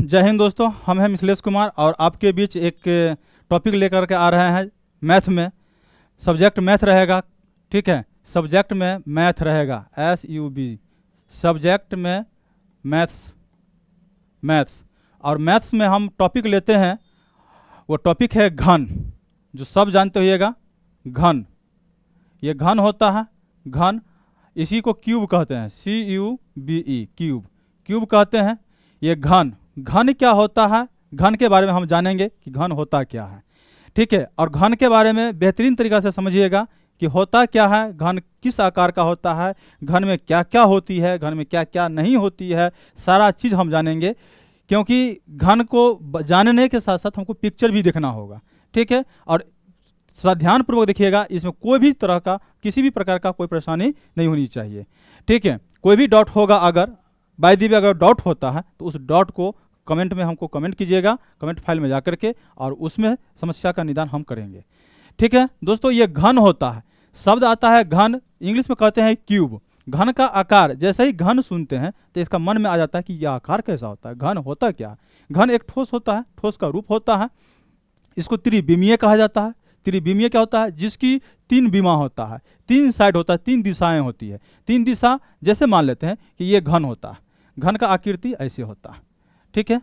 जय हिंद दोस्तों, हम हैं मिथिलेश कुमार और आपके बीच एक टॉपिक लेकर के आ रहे हैं। मैथ में सब्जेक्ट मैथ रहेगा, ठीक है। सब्जेक्ट में मैथ रहेगा, SUB, सब्जेक्ट में मैथ्स। और मैथ्स में हम टॉपिक लेते हैं, वो टॉपिक है घन, जो सब जानते होइएगा। घन, ये घन होता है। घन, इसी को क्यूब कहते हैं, CUBE, क्यूब कहते हैं। ये घन क्या होता है, घन के बारे में हम जानेंगे कि घन होता क्या है, ठीक है। और घन के बारे में बेहतरीन तरीक़ा से समझिएगा कि होता क्या है, घन किस आकार का होता है, घन में क्या क्या होती है, घन में क्या क्या नहीं होती है, सारा चीज़ हम जानेंगे। क्योंकि घन को जानने के साथ साथ हमको पिक्चर भी देखना होगा, ठीक है। और ध्यानपूर्वक देखिएगा, इसमें कोई भी तरह का, किसी भी प्रकार का कोई परेशानी नहीं होनी चाहिए, ठीक है। कोई भी डाउट होगा, अगर बाय द वे अगर डाउट होता है तो उस डाउट को कमेंट में हमको कमेंट कीजिएगा, कमेंट फाइल में जाकर के, और उसमें समस्या का निदान हम करेंगे, ठीक है। दोस्तों, ये घन होता है, शब्द आता है घन, इंग्लिश में कहते हैं क्यूब। घन का आकार, जैसे ही घन सुनते हैं तो इसका मन में आ जाता है कि यह आकार कैसा होता है, घन होता क्या है। घन एक ठोस होता है, ठोस का रूप होता है। इसको त्रिविमीय कहा जाता है। त्रिविमीय क्या होता है, जिसकी तीन बीमा होता है, तीन साइड होता है, तीन दिशाएं होती है। तीन दिशा, जैसे मान लेते हैं कि ये घन होता है, घन का आकृति ऐसे होता है, ठीक है।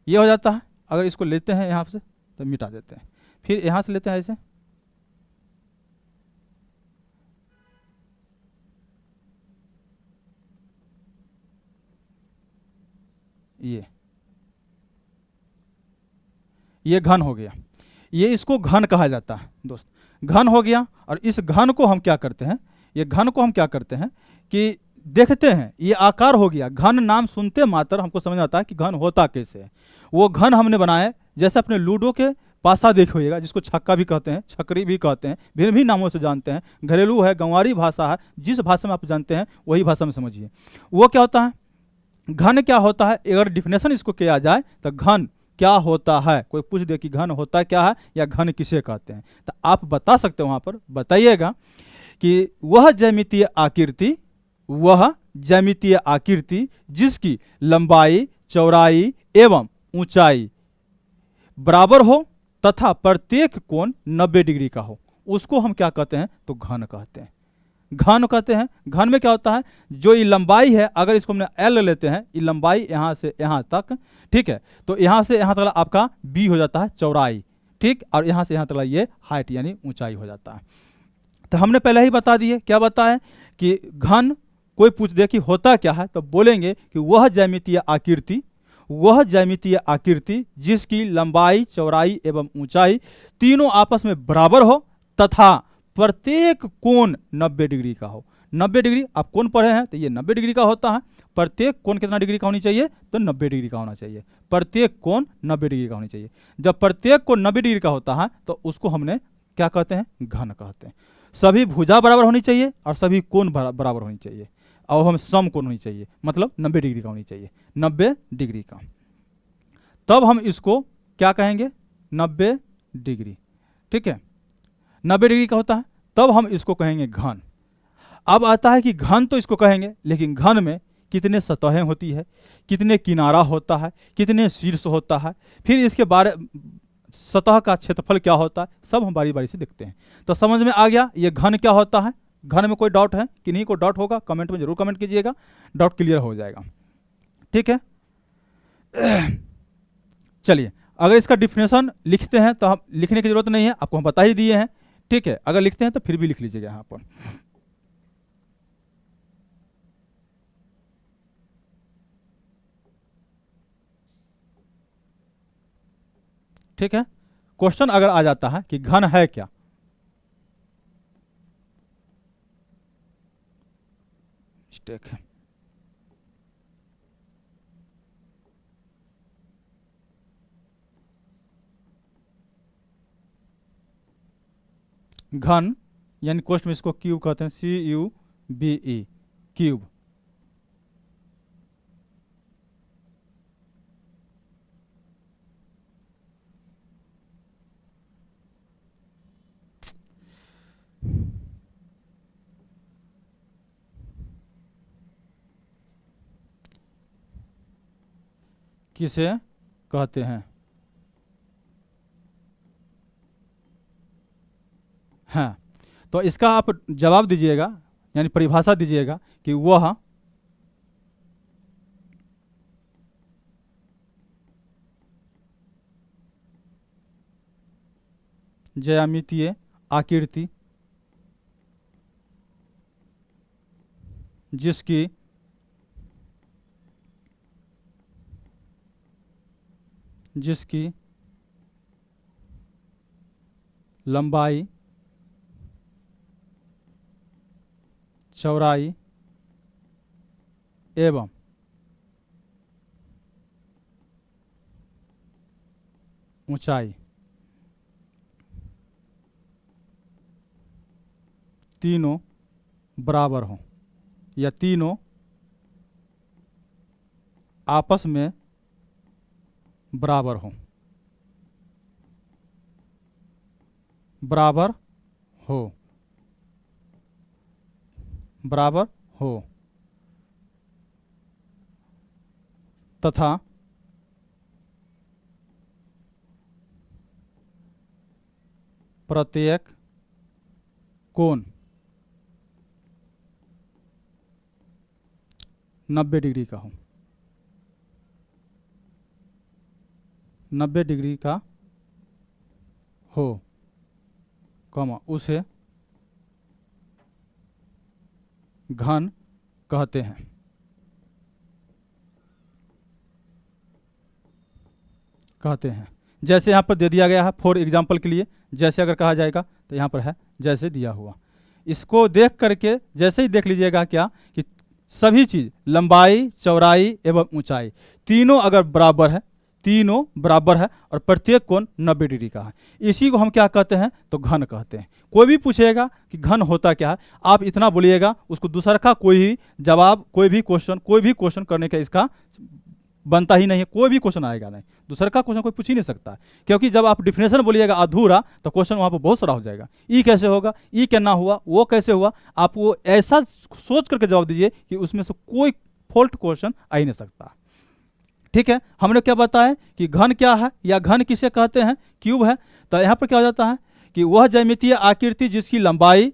ये हो जाता है। अगर इसको लेते हैं यहाँ से तो मिटा देते हैं, फिर यहाँ से लेते हैं ऐसे, ये घन हो गया। ये इसको घन कहा जाता है दोस्त, घन हो गया। और इस घन को हम क्या करते हैं, ये घन को हम क्या करते हैं कि देखते हैं, ये आकार हो गया। घन नाम सुनते मात्र हमको समझ आता है कि घन होता कैसे है। वो घन हमने बनाए, जैसे अपने लूडो के पासा देख होइएगा, जिसको छक्का भी कहते हैं, छकरी भी कहते हैं, भिन्न भिन्न नामों से जानते हैं। घरेलू है, गंवारी भाषा है, जिस भाषा में आप जानते हैं वही भाषा में समझिए। वो क्या होता है, घन क्या होता है, अगर डिफिनेशन इसको किया जाए तो घन क्या होता है, कोई पूछ दे कि घन होता क्या है या घन किसे कहते हैं, तो आप बता सकते हो, वहाँ पर बताइएगा कि वह ज्यामितीय आकृति जिसकी लंबाई, चौड़ाई एवं ऊंचाई बराबर हो तथा प्रत्येक कोण 90 डिग्री का हो, उसको हम क्या कहते हैं, तो घन कहते हैं। घन कहते हैं। घन में क्या होता है, जो ये लंबाई है, अगर इसको हमने L लेते हैं, ये लंबाई यहाँ से यहाँ तक, ठीक है, तो यहाँ से यहाँ तक आपका B हो जाता है चौड़ाई, ठीक। और यहाँ से यहाँ तक ये हाइट यानी ऊंचाई हो जाता है। तो हमने पहले ही बता दिए, क्या बताएं कि घन, कोई पूछ दे कि होता क्या है, तो बोलेंगे कि वह ज्यामितीय आकृति जिसकी लंबाई, चौड़ाई एवं ऊंचाई तीनों आपस में बराबर हो तथा प्रत्येक कोण 90 डिग्री का हो। 90 डिग्री आप कोण पढ़े हैं, तो ये 90 डिग्री का होता है। प्रत्येक कोण कितना डिग्री का होनी चाहिए, तो 90 डिग्री का होना चाहिए। प्रत्येक कोण 90 डिग्री का होनी चाहिए। जब प्रत्येक कोण 90 डिग्री का होता है तो उसको हमने क्या कहते हैं, घन कहते हैं। सभी भुजा बराबर होनी चाहिए और सभी कोण बराबर होनी चाहिए, और हम सम कोण होनी चाहिए, मतलब 90 डिग्री का होनी चाहिए, 90 डिग्री का। तब हम इसको क्या कहेंगे, 90 डिग्री, ठीक है, 90 डिग्री का होता है, तब हम इसको कहेंगे घन। अब आता है कि घन तो इसको कहेंगे, लेकिन घन में कितने सतहें होती है, कितने किनारा होता है, कितने शीर्ष होता है, फिर इसके बारे सतह का क्षेत्रफल क्या होता है, सब हम बारी बारी से देखते हैं। तो समझ में आ गया ये घन क्या होता है। घन में कोई डाउट है कि नहीं, कोई डाउट होगा कमेंट में जरूर कमेंट कीजिएगा, डाउट क्लियर हो जाएगा, ठीक है। चलिए, अगर इसका डिफिनेशन लिखते हैं तो हम लिखने की जरूरत नहीं है, आपको हम बता ही दिए हैं, ठीक है। अगर लिखते हैं तो फिर भी लिख लीजिएगा यहाँ पर, ठीक है। क्वेश्चन अगर आ जाता है कि घन है क्या, मिस्टेक है, घन यानी क्वेश्चन में इसको क्यूब कहते हैं, CUBE, क्यूब। किसे कहते हैं। हाँ, तो इसका आप जवाब दीजिएगा, यानी परिभाषा दीजिएगा कि वह ज्यामितीय आकृति जिसकी लंबाई, चौड़ाई एवं ऊंचाई तीनों बराबर हों या तीनों आपस में बराबर हों, बराबर हो तथा प्रत्येक कोण 90 डिग्री का हो, 90 डिग्री का हो, कॉमा उसे घन कहते हैं। जैसे यहाँ पर दे दिया गया है फॉर एग्जाम्पल के लिए, जैसे अगर कहा जाएगा तो यहाँ पर है जैसे दिया हुआ। इसको देख करके जैसे ही देख लीजिएगा क्या कि सभी चीज़ लंबाई, चौड़ाई एवं ऊंचाई तीनों अगर बराबर है, तीनों बराबर है और प्रत्येक कोण 90 डिग्री का है, इसी को हम क्या कहते हैं तो घन कहते हैं। कोई भी पूछेगा कि घन होता क्या है, आप इतना बोलिएगा, उसको दूसरा का कोई जवाब, कोई भी क्वेश्चन करने का इसका बनता ही नहीं है, कोई भी क्वेश्चन आएगा नहीं, दूसरा का क्वेश्चन कोई पूछ ही नहीं सकता, क्योंकि जब आप डिफिनेशन बोलिएगा अधूरा तो क्वेश्चन वहाँ पर बहुत सारा हो जाएगा। ई कैसे होगा, ई क्या हुआ, वो कैसे हुआ, आप वो ऐसा सोच करके जवाब दीजिए कि उसमें से कोई फॉल्ट क्वेश्चन आ ही नहीं सकता। ठीक है, हमने क्या बताया कि घन क्या है या घन किसे कहते हैं, क्यूब है। तो यहाँ पर क्या हो जाता है कि वह ज्यामितीय आकृति जिसकी लंबाई,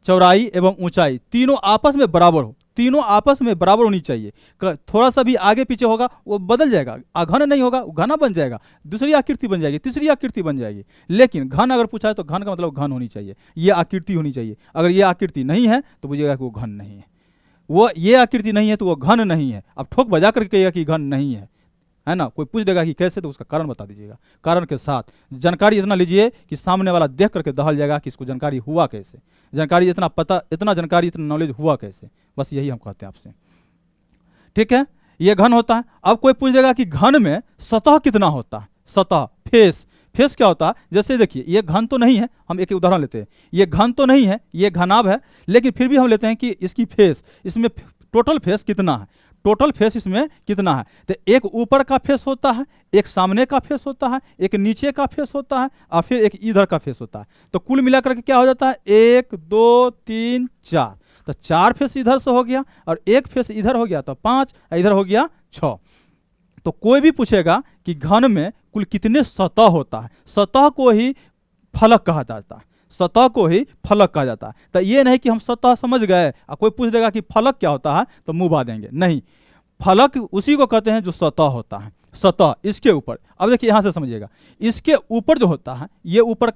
चौड़ाई एवं ऊंचाई तीनों आपस में बराबर हो, तीनों आपस में बराबर होनी चाहिए। थोड़ा सा भी आगे पीछे होगा वो बदल जाएगा, घन नहीं होगा वो घना बन जाएगा, दूसरी आकृति बन जाएगी, तीसरी आकृति बन जाएगी। लेकिन घन अगर पूछा है तो घन का मतलब घन होनी चाहिए, ये आकृति होनी चाहिए। अगर ये आकृति नहीं है तो बुझिएगा कि वो घन नहीं है, वो ये आकृति नहीं है तो वो घन नहीं है। अब ठोक बजा करके कहिएगा कि घन नहीं है ना। कोई पूछ देगा कि कैसे, तो उसका कारण बता दीजिएगा, कारण के साथ जानकारी इतना लीजिए कि सामने वाला देख करके दहल जाएगा कि इसको जानकारी हुआ कैसे, जानकारी इतना पता, इतना जानकारी, इतना नॉलेज हुआ कैसे, बस यही हम कहते हैं आपसे। ठीक है, ये घन होता है। अब कोई पूछ देगा कि घन में सतह कितना होता है, सतह, फेस क्या होता है। जैसे देखिए ये घन तो नहीं है, हम एक उदाहरण लेते हैं, ये घन तो नहीं है, ये घनाभ है, लेकिन फिर भी हम लेते हैं कि इसकी फेस, इसमें टोटल फेस कितना है, टोटल फेस इसमें कितना है। तो एक ऊपर का फेस होता है, एक सामने का फेस होता है, एक नीचे का फेस होता है और फिर एक इधर का फेस होता है। तो कुल मिलाकर के क्या हो जाता है, 1 2 3 4, तो 4 फेस इधर से हो गया और एक फेस इधर हो गया तो 5, इधर हो गया 6। तो कोई भी पूछेगा कि घन में कुल कितने सतह होता है, सतह को ही फलक कहा जाता है, सतह को ही फलक कहा जाता है। तो ये नहीं कि हम सतह समझ गए और कोई पूछ देगा कि फलक क्या होता है तो मुंह बा देंगे, नहीं, फलक उसी को कहते हैं जो सतह होता है, सतह इसके ऊपर। अब देखिए यहाँ से समझिएगा, इसके ऊपर जो होता है ये ऊपर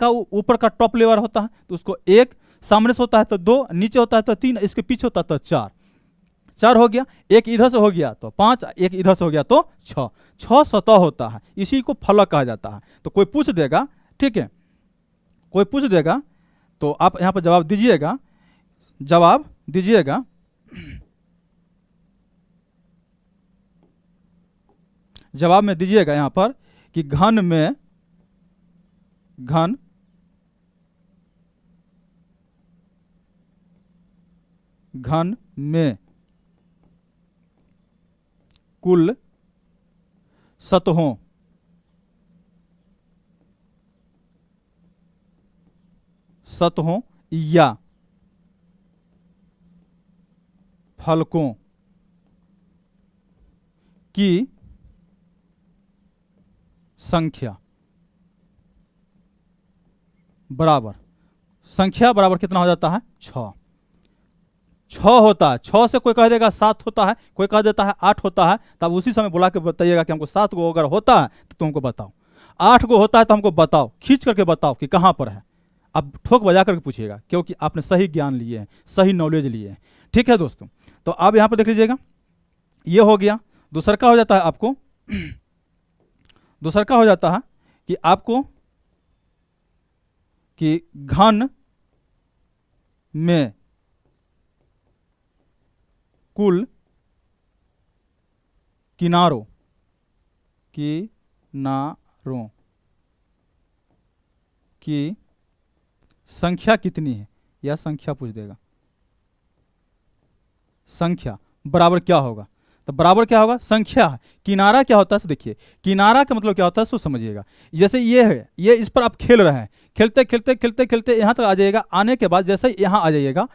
का टॉप लेवल होता है, तो उसको 1 सामने से होता है तो 2, नीचे होता है तो 3, इसके पीछे होता है तो 4 हो गया, एक इधर से हो गया तो 5, एक इधर से हो गया तो 6 सतह होता है, इसी को फलक कहा जाता है। तो कोई पूछ देगा, ठीक है, कोई पूछ देगा तो आप यहाँ पर जवाब दीजिएगा, जवाब में दीजिएगा यहाँ पर कि घन में कुल सतहों या फलकों की संख्या बराबर, संख्या बराबर कितना हो जाता है 6। 6 होता है, 6 से कोई कह देगा 7 होता है, कोई कह देता है 8 होता है, तब उसी समय बुला के बताइएगा कि हमको 7 को अगर होता है तो तुमको बताओ, 8 को होता है तो हमको बताओ, खींच करके बताओ कि कहाँ पर है। अब ठोक बजा करके पूछिएगा, क्योंकि आपने सही ज्ञान लिए हैं, सही नॉलेज लिए हैं। ठीक है दोस्तों, तो अब यहाँ पर देख लीजिएगा, ये हो गया। दूसरा का हो जाता है आपको दूसरा का हो जाता है कि आपको कि घन में कुल किनारों की संख्या कितनी है, यह संख्या पूछ देगा। संख्या बराबर क्या होगा, तो बराबर क्या होगा, संख्या है। किनारा क्या होता है तो देखिए, किनारा का मतलब क्या होता है सो समझिएगा। जैसे ये है, ये इस पर आप खेल रहे हैं, खेलते खेलते खेलते खेलते यहाँ तक आ जाइएगा। आने के बाद जैसे यहाँ आ जाइएगा,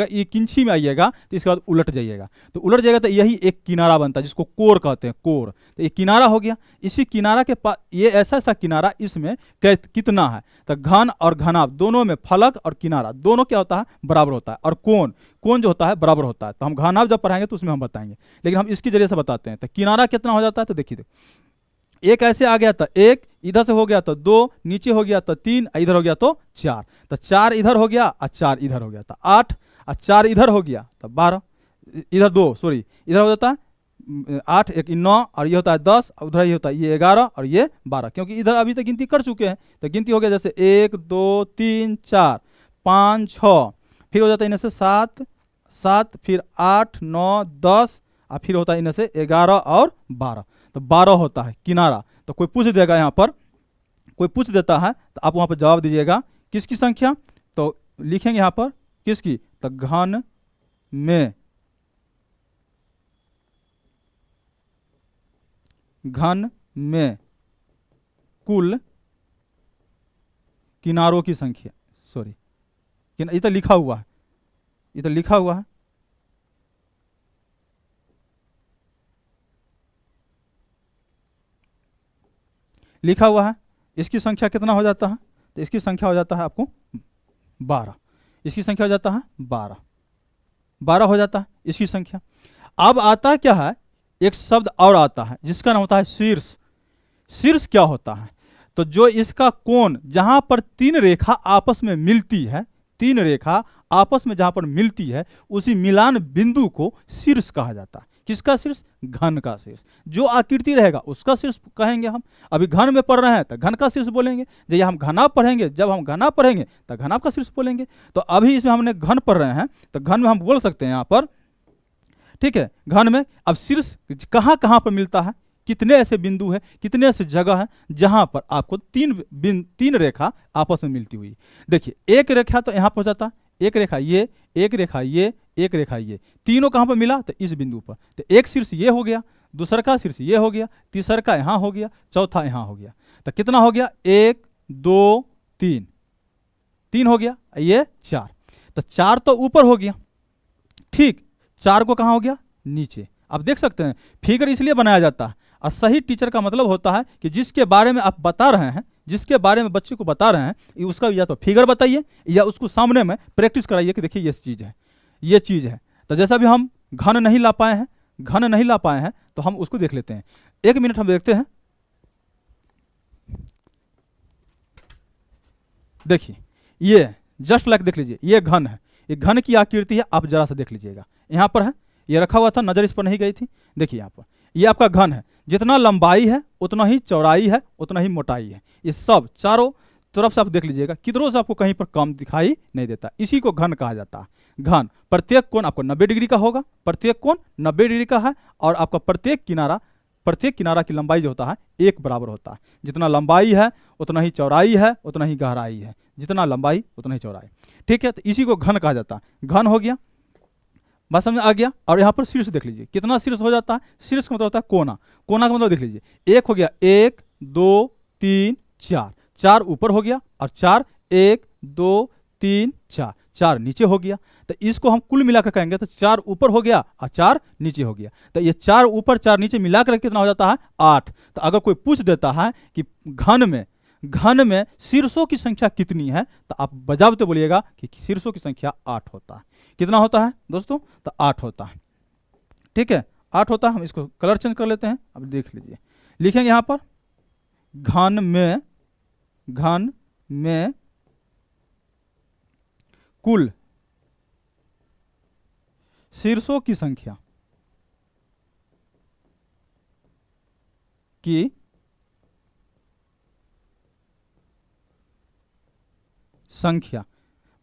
ये किंची में आइएगा, तो इसके बाद उलट जाइएगा। तो उलट जाएगा तो यही एक किनारा बनता है, जिसको कोर कहते हैं, कोर। तो ये किनारा हो गया। इसी किनारा के पास ये ऐसा किनारा, इसमें कितना है, तो घन और घनाभ दोनों में, फलक और किनारा दोनों क्या होता है, बराबर होता है। और कोण जो होता है बराबर होता है। तो हम घनाभ जब पढ़ाएंगे तो उसमें हम बताएंगे, लेकिन हम इसके जरिए से बताते हैं। तो किनारा कितना हो जाता है, तो देखिए एक ऐसे आ गया तो एक, इधर से हो गया तो 2, नीचे हो गया तो 3, इधर हो गया तो 4। तो 4 इधर हो गया और 4 इधर हो गया तो 8, और 4 इधर हो गया तो 12, इधर 2 सॉरी इधर हो जाता है 8, एक 9, और ये होता है 10, उधर ये होता है ये 11 और ये 12, क्योंकि इधर अभी तक गिनती कर चुके हैं। तो गिनती हो गया जैसे 1 2 3 4 5 6, फिर हो जाता है इनमें से 7, फिर 8 9 10, और फिर होता है इनमें से 11 और 12। तो 12 होता है किनारा। तो कोई पूछ देगा, यहाँ पर कोई पूछ देता है तो आप वहाँ पर जवाब दीजिएगा किसकी संख्या, तो लिखेंगे यहाँ पर किसकी, तो घन में कुल किनारों की संख्या, सॉरी ये तो लिखा हुआ है, ये तो लिखा हुआ है, लिखा हुआ है। इसकी संख्या कितना हो जाता है, तो इसकी संख्या हो जाता है आपको 12। इसकी संख्या हो जाता है 12 हो जाता है इसकी संख्या। अब आता क्या है, एक शब्द और आता है जिसका नाम होता है शीर्ष। शीर्ष क्या होता है, तो जो इसका कोण, जहां पर 3 रेखा आपस में मिलती है, 3 रेखा आपस में जहां पर मिलती है, उसी मिलान बिंदु को शीर्ष कहा जाता है। किसका शीर्ष, घन का शीर्ष। जो आकृति रहेगा उसका शीर्ष कहेंगे हम। अभी घन में पढ़ रहे हैं तो घन का शीर्ष बोलेंगे। जब हम घनाभ पढ़ेंगे, तो घनाभ का शीर्ष बोलेंगे। तो अभी इसमें हमने घन पढ़ रहे हैं, तो घन में हम बोल सकते हैं यहाँ पर, ठीक है। घन में अब शीर्ष कहाँ कहाँ पर मिलता है, कितने ऐसे बिंदु है, कितने ऐसे जगह है जहां पर आपको 3 रेखा आपस में मिलती हुई। देखिए एक रेखा तो यहाँ पर हो जाता, एक रेखा ये, एक रेखा ये, एक रेखा ये, तीनों कहाँ पर मिला, तो इस बिंदु पर। तो एक शीर्ष ये हो गया, दूसरा का शीर्ष ये हो गया, तीसरा का यहाँ हो गया, चौथा यहाँ हो गया। तो कितना हो गया, 1 2 3 हो गया, ये 4। तो 4 तो ऊपर हो गया, ठीक। 4 को कहाँ हो गया, नीचे। आप देख सकते हैं फिगर इसलिए बनाया जाता है, और सही टीचर का मतलब होता है कि जिसके बारे में आप बता रहे हैं, जिसके बारे में बच्चे को बता रहे हैं, उसका या तो फिगर बताइए या उसको सामने में प्रैक्टिस कराइए कि देखिए ये चीज़ है, ये चीज़ है। तो जैसा भी हम घन नहीं ला पाए हैं, तो हम उसको देख लेते हैं। 1 मिनट हम देखते हैं। देखिए ये जस्ट लाइक देख लीजिए, ये घन है, ये घन की आकृति है। आप जरा सा देख लीजिएगा, यहाँ पर है, ये रखा हुआ था, नजर इस पर नहीं गई थी। देखिए यहाँ पर ये आपका घन है, जितना लंबाई है उतना ही चौड़ाई है, उतना ही मोटाई है। ये सब चारों तरफ से आप देख लीजिएगा, किधरों से आपको कहीं पर कम दिखाई नहीं देता। इसी को घन कहा जाता है। घन, प्रत्येक कोण आपको 90 डिग्री का होगा, प्रत्येक कोण 90 डिग्री का है, और आपका प्रत्येक किनारा की लंबाई जो होता है एक बराबर होता है। जितना लंबाई है उतना ही चौड़ाई है, उतना ही गहराई है, जितना लंबाई उतना ही चौड़ाई, ठीक है। तो इसी को घन कहा जाता है। घन हो गया, बात समझ आ गया। और यहाँ पर शीर्ष देख लीजिए, कितना शीर्ष हो जाता है। शीर्ष का मतलब होता है कोना। कोना का मतलब देख लीजिए, 1 हो गया, 1 2 3 4, 4 ऊपर हो गया, और 4 1 2 3 4, 4 नीचे हो गया। तो इसको हम कुल मिलाकर कहेंगे तो 4 ऊपर हो गया और 4 नीचे हो गया। तो ये 4 ऊपर 4 नीचे मिलाकर कितना हो जाता है 8। तो अगर कोई पूछ देता है कि घन में शीर्षों की संख्या कितनी है, तो आप बजावते बोलिएगा कि शीर्षों की संख्या 8 होता है। कितना होता है दोस्तों? तो 8 होता है। ठीक है, 8 होता है। हम इसको कलर चेंज कर लेते हैं। अब देख लीजिए, लिखेंगे यहां पर घन में कुल शीर्षों की संख्या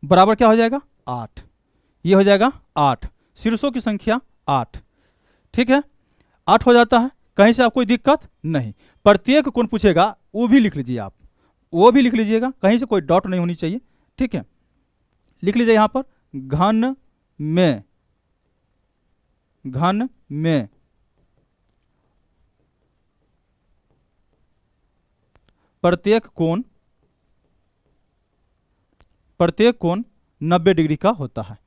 बराबर क्या हो जाएगा 8। ये हो जाएगा 8, शीर्षों की संख्या 8। ठीक है, 8 हो जाता है। कहीं से आप कोई दिक्कत नहीं। प्रत्येक कौन पूछेगा वो भी लिख लीजिए, आप वो भी लिख लीजिएगा, कहीं से कोई डॉट नहीं होनी चाहिए। ठीक है, लिख लीजिए यहां पर घन में प्रत्येक कोण 90 डिग्री का होता है।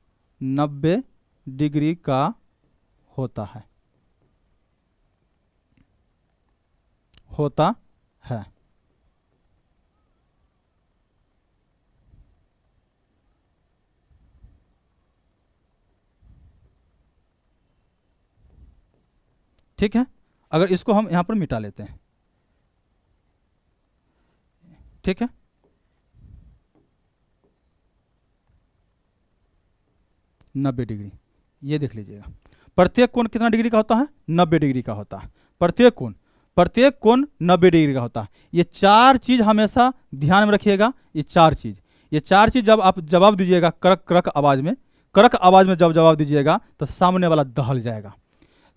90 डिग्री का होता है ठीक है। अगर इसको हम यहां पर मिटा लेते हैं, ठीक है, नब्बे डिग्री, ये देख लीजिएगा। प्रत्येक कोण कितना डिग्री का होता है 90 डिग्री का होता है। प्रत्येक कोण 90 डिग्री का होता है। ये 4 चीज हमेशा ध्यान में रखिएगा। ये 4 चीज जब आप जवाब दीजिएगा कड़क आवाज में जब जवाब दीजिएगा तो सामने वाला दहल जाएगा।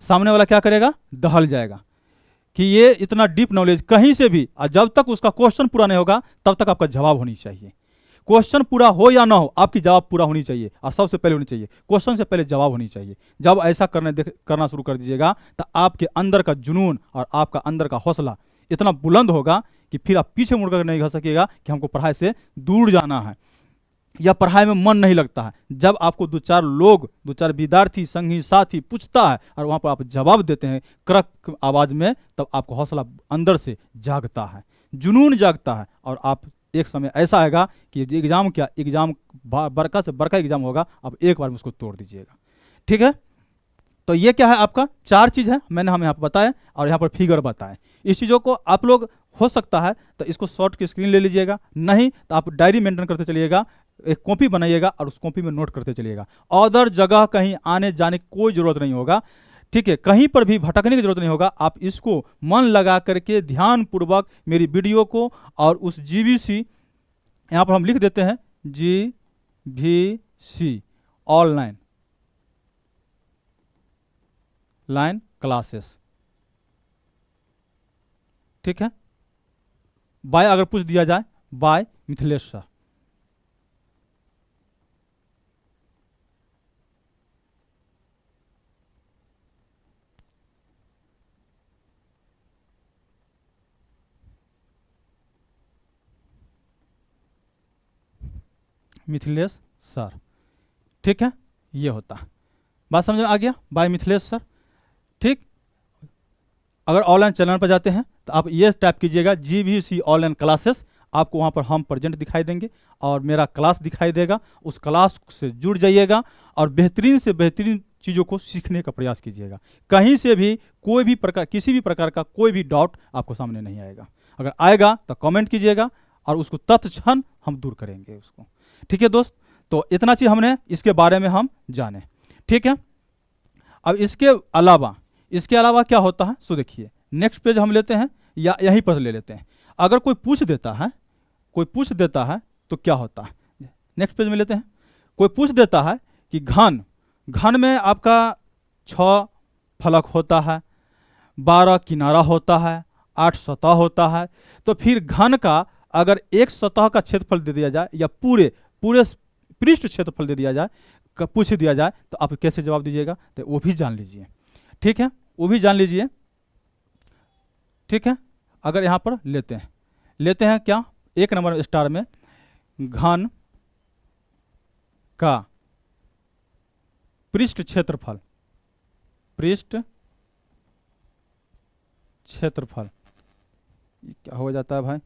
सामने वाला क्या करेगा? दहल जाएगा कि ये इतना डीप नॉलेज कहीं से भी, और जब तक उसका क्वेश्चन पूरा नहीं होगा तब तक आपका जवाब होनी चाहिए। क्वेश्चन पूरा हो या ना हो, आपकी जवाब पूरा होनी चाहिए, और सबसे पहले होनी चाहिए क्वेश्चन से पहले जवाब होनी चाहिए। जब ऐसा करना शुरू कर दीजिएगा तो आपके अंदर का जुनून और आपका अंदर का हौसला इतना बुलंद होगा कि फिर आप पीछे मुड़कर नहीं कह सकिएगा कि हमको पढ़ाई से दूर जाना है या पढ़ाई में मन नहीं लगता है। जब आपको 2-4 लोग, 2-4 विद्यार्थी, संगी साथी पूछता है और वहाँ पर आप जवाब देते हैं कड़क आवाज़ में, तब आपको हौसला अंदर से जागता है, जुनून जागता है, और आप एक समय ऐसा आएगा कि एग्जाम बड़का से बड़का एग्जाम होगा, आप एक बार में उसको तोड़ दीजिएगा। ठीक है, तो ये क्या है आपका 4 चीज़ है, मैंने हम यहाँ पर बताया और यहाँ पर फिगर बताए। इस चीज़ों को आप लोग हो सकता है तो इसको शॉर्ट की स्क्रीन ले लीजिएगा, नहीं तो आप डायरी मेंटेन करते चलिएगा, एक कॉपी बनाइएगा और उस कॉपी में नोट करते चलिएगा। अदर जगह कहीं आने जाने की कोई ज़रूरत नहीं होगा। ठीक है, कहीं पर भी भटकने की जरूरत नहीं होगा। आप इसको मन लगा करके ध्यानपूर्वक मेरी वीडियो को और उस GVC, यहाँ पर हम लिख देते हैं GVC ऑनलाइन क्लासेस, ठीक है, बाय अगर पूछ दिया जाए by Mithilesh sir, Mithilesh sir, ठीक है, ये होता है। बात समझ में आ गया? By Mithilesh sir. ठीक, अगर ऑनलाइन चैनल पर जाते हैं तो आप ये टाइप कीजिएगा GVC ऑनलाइन क्लासेस, आपको वहाँ पर हम प्रेजेंट दिखाई देंगे और मेरा क्लास दिखाई देगा। उस क्लास से जुड़ जाइएगा और बेहतरीन से बेहतरीन चीज़ों को सीखने का प्रयास कीजिएगा। कहीं से भी कोई भी प्रकार, किसी भी प्रकार का कोई भी डाउट आपको सामने नहीं आएगा। अगर आएगा तो कमेंट कीजिएगा और उसको तत्क्षण हम दूर करेंगे उसको। ठीक है दोस्त, तो इतना चीज़ हमने इसके बारे में हम जाने। ठीक है, अब इसके अलावा क्या होता है सो देखिए, नेक्स्ट पेज हम लेते हैं या यहीं पर ले लेते हैं। अगर कोई पूछ देता है तो क्या होता है, नेक्स्ट पेज में लेते हैं। कोई पूछ देता है कि घन में आपका 6 फलक होता है, 12 किनारा होता है, 8 सतह होता है, तो फिर घन का अगर एक सतह का क्षेत्रफल दे दिया जाए या पूरे पृष्ठ क्षेत्रफल दे दिया जाए, पूछ दिया जाए, तो आप कैसे जवाब दीजिएगा, तो वो भी जान लीजिए। ठीक है, वो भी जान लीजिए। ठीक है, अगर यहाँ पर लेते हैं क्या, 1 नंबर स्टार में घन का पृष्ठ क्षेत्रफल, पृष्ठ क्षेत्रफल, ये क्या हो जाता है भाई,